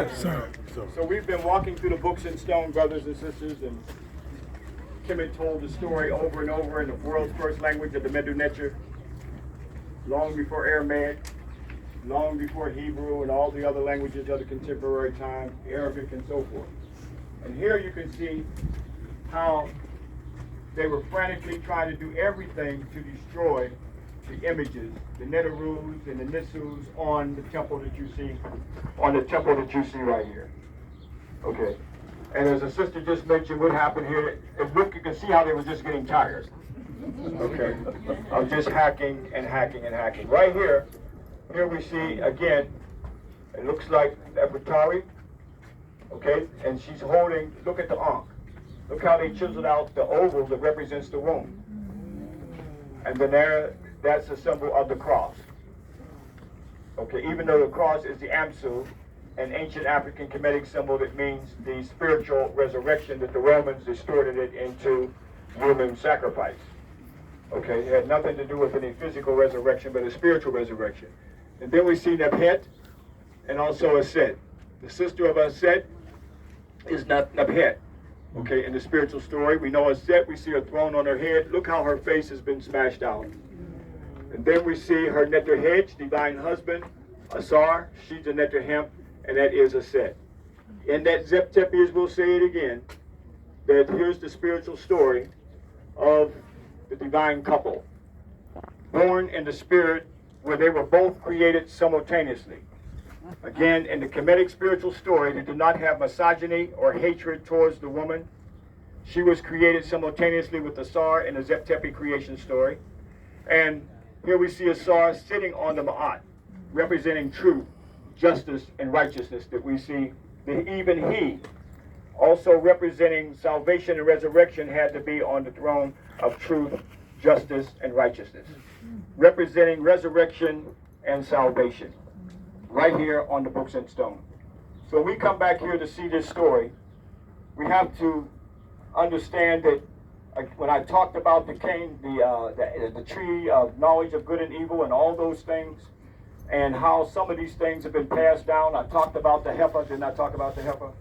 Yes, sir. So we've been walking through the books in stone, brothers and sisters, and Kemet told the story over and over in the world's first language of the Medu Neter, long before Aramaic, long before Hebrew and all the other languages of the contemporary time, Arabic and so forth. And here you can see how they were frantically trying to do everything to destroy the images, the Neterus and the Nisus on the temple that you see, right here. Okay. And as the sister just mentioned, what happened here, look, you can see how they were just getting tired. Okay. Of just hacking and hacking and hacking. Right here we see again, it looks like Nefertari. Okay, and she's holding, look at the Ankh. Look how they chiseled out the oval that represents the womb. And then there, that's a symbol of the cross. Okay, even though the cross is the Amsu, an ancient African Kemetic symbol that means the spiritual resurrection, that the Romans distorted it into human sacrifice. Okay, it had nothing to do with any physical resurrection, but a spiritual resurrection. And then we see Nebhet and also Aset. The sister of Aset is not Nebhet. Okay, in the spiritual story, we know Aset, we see her throne on her head. Look how her face has been smashed out. And then we see her Neterhej, divine husband, Asar, she's a Neterhemp, and that is Aset. In that Zep Tepes, we'll say it again, that here's the spiritual story of the divine couple, born in the spirit where they were both created simultaneously. Again, in the Kemetic spiritual story, they do not have misogyny or hatred towards the woman. She was created simultaneously with Asar in the Zep Tepe creation story. And here we see Asar sitting on the Ma'at, representing truth, justice, and righteousness that we see that even he, also representing salvation and resurrection, had to be on the throne of truth, justice, and righteousness, representing resurrection and salvation, right here on the books in stone. So we come back here to see this story. We have to understand that when I talked about the cane, the tree of knowledge of good and evil and all those things, and how some of these things have been passed down, I talked about the heifer. Didn't I talk about the heifer?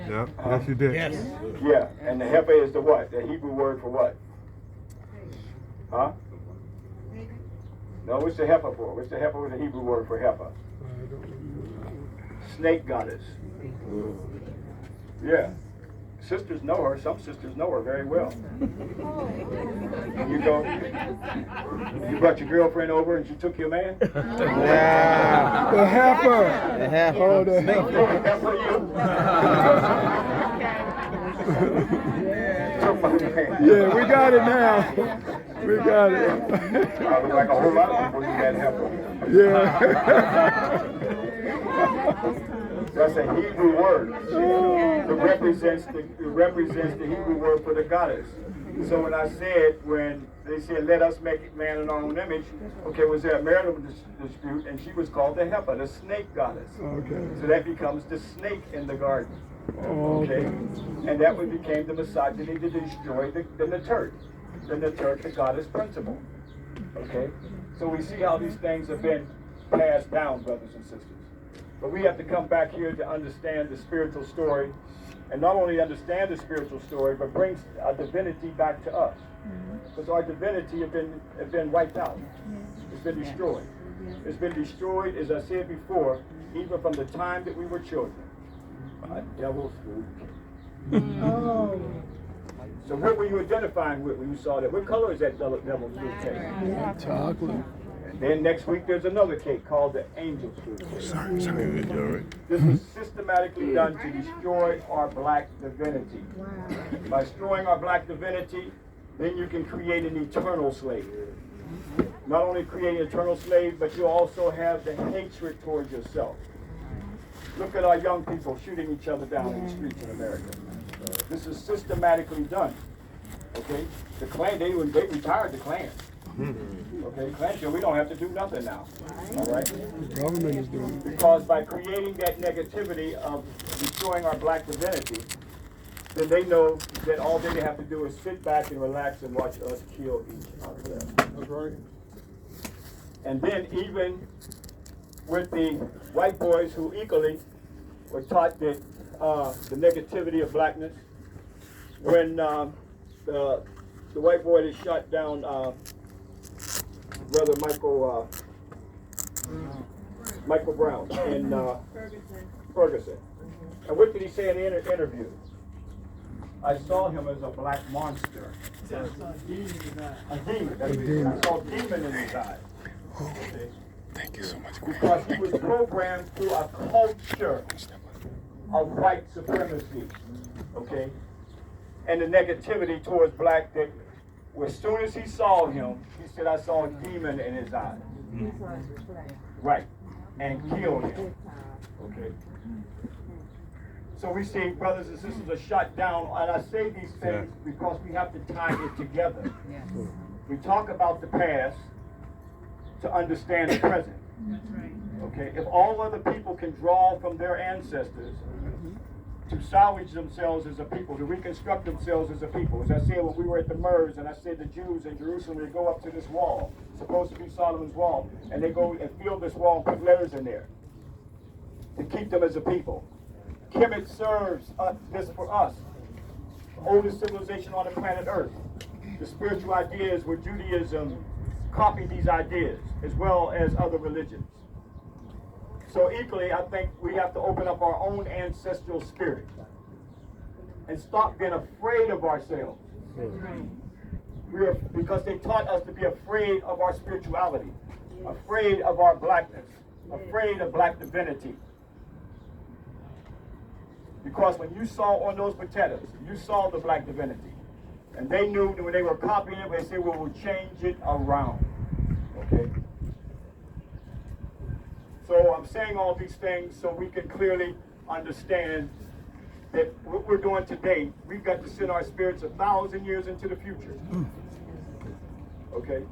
Yeah, yes you did. Yes. Yeah, and the heifer is the what? The Hebrew word for what? Huh? No, what's the heifer for? What's the heifer with the Hebrew word for heifer? Snake goddess. Yeah. Sisters know her. Some sisters know her very well. You brought your girlfriend over and she took your man? Yeah. The heifer. The heifer. Oh, the heifer. Yeah, we got it now. We got it. I look like a whole lot of people use that heifer. Yeah. That's a Hebrew word. It represents the Hebrew word for the goddess. So when I said, when they said, let us make man in our own image, okay, was there a marital dispute, and she was called the heifer, the snake goddess. Okay. So that becomes the snake in the garden. Okay. And that became the misogyny to destroy the Netert. The Netert, the goddess principle. Okay. So we see how these things have been passed down, brothers and sisters. But we have to come back here to understand the spiritual story, and not only understand the spiritual story, but bring our divinity back to us. Because our divinity have been wiped out. It's been destroyed. It's been destroyed, as I said before, even from the time that we were children. A devil's food. Oh. So what were you identifying with when you saw that? What color is that devil's food cake? Chocolate. Then next week there's another cake called the angel's food cake. Sorry. This was systematically done to destroy our black divinity. By destroying our black divinity, then you can create an eternal slave. Not only create an eternal slave, but you also have the hatred towards yourself. Look at our young people shooting each other down in the streets in America. This is systematically done. Okay? The Klan, they retired the Klan. Okay, Klan said we don't have to do nothing now. All right? The government is doing it. Because by creating that negativity of destroying our black divinity, then they know that all they have to do is sit back and relax and watch us kill each other. That's right. And then even with the white boys who equally were taught that the negativity of blackness. When the white boy that shot down Brother Michael Brown in Ferguson. And what did he say in the interview? I saw him as a black monster. A demon. That's what he said. I saw a demon in his eyes. Okay. Thank you so much. Because he was programmed through a culture of white supremacy. Okay? And the negativity towards black that as soon as he saw him, he said, I saw a demon in his eyes. Right. And killed him. Okay. So we see brothers and sisters are shot down, and I say these things because we have to tie it together. We talk about the past to understand the present. Okay, if all other people can draw from their ancestors to salvage themselves as a people, to reconstruct themselves as a people. As I said when we were at the Murs, and I said the Jews in Jerusalem, they go up to this wall, supposed to be Solomon's wall, and they go and fill this wall and put letters in there to keep them as a people. Kemet serves this for us, the oldest civilization on the planet Earth. The spiritual ideas where Judaism copied these ideas, as well as other religions. So equally, I think we have to open up our own ancestral spirit and stop being afraid of ourselves. Because they taught us to be afraid of our spirituality, afraid of our blackness, afraid of black divinity. Because when you saw on those potatoes, you saw the black divinity. And they knew that when they were copying it, they said, well, we'll change it around. Okay? So I'm saying all these things so we can clearly understand that what we're doing today, we've got to send our spirits 1,000 years into the future. Okay?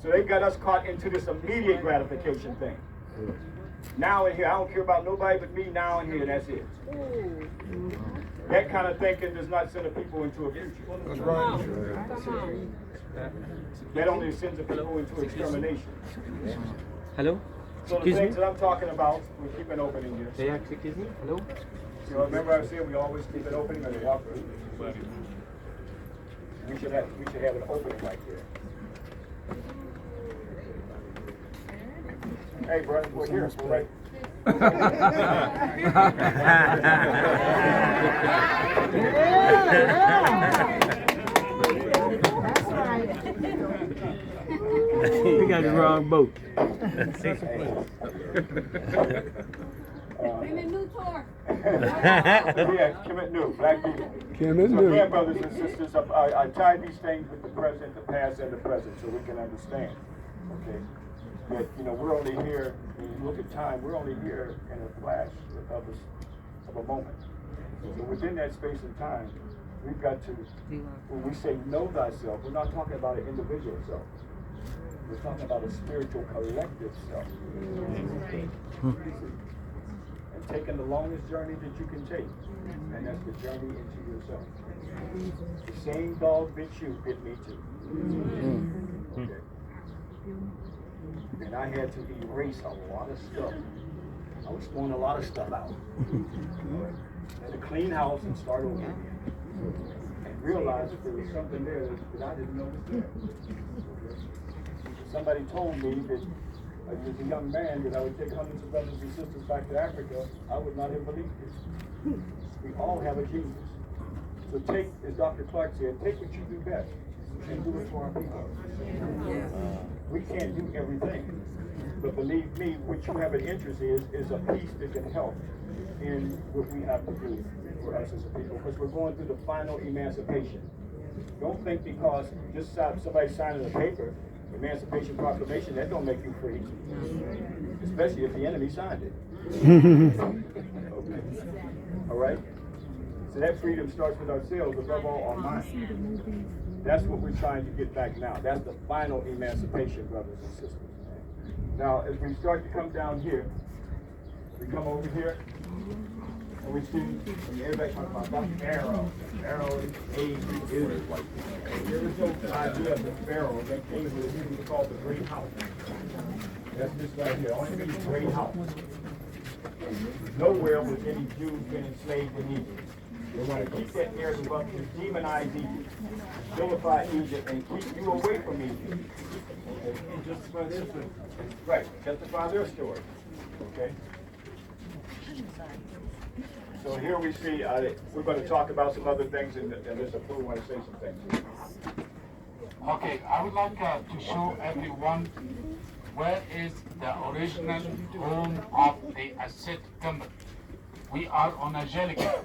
So they got us caught into this immediate gratification thing. Now and here, I don't care about nobody but me now and here, that's it. That kind of thinking does not send the people into a future. That's right. That only sends the people into extermination. Hello? So the things that I'm talking about, we're keeping open in here. Yeah, excuse me? Hello? You know, remember I said we always keep it open when they walk through? We should have an opening right there. Hey, brother, we're here. We're right. We got the wrong boat. Yeah, Kemet New, black people. Kemet So New. again, brothers and sisters, I tie these things with the present, the past, and the present so we can understand. Okay? That, you know, we're only here, when you look at time, we're only here in a flash of a moment. So within that space and time, we've got to, when we say know thyself, we're not talking about an individual self. We're talking about a spiritual collective self. And taking the longest journey that you can take, and that's the journey into yourself. The same dog bit you, bit me too. Okay. And I had to erase a lot of stuff. I was throwing a lot of stuff out. I had to clean house and start over again. And realize that there was something there that I didn't know was there. Somebody told me that as a young man that I would take hundreds of brothers and sisters back to Africa. I would not have believed it. We all have a genius. So take, as Dr. Clark said, take what you do best and do it for our people. We can't do everything, but believe me, what you have an interest is a piece that can help in what we have to do for us as a people, because we're going through the final emancipation. Don't think because just somebody signing a paper, Emancipation Proclamation, that don't make you free, especially if the enemy signed it. Okay. All right? So that freedom starts with ourselves, above all our minds. That's what we're trying to get back now. That's the final emancipation, brothers and sisters. Now, as we start to come down here, we come over here, and we see, everybody talking about Pharaoh. Pharaoh is Israel. There is no idea of the Pharaoh that came with what was called the Great House. That's this right here. Only means great house. Nowhere was any Jews been enslaved in Egypt. They want to keep that narrative up to demonize Egypt, vilify Egypt, and keep you away from Egypt. Okay? And justify their story. Right, justify their story. Okay? So here we see, we're going to talk about some other things, and Mr. Pooh want to say some things. Okay, I would like to show everyone where is the original home of the Asset Temple. We are on a Jellicoe.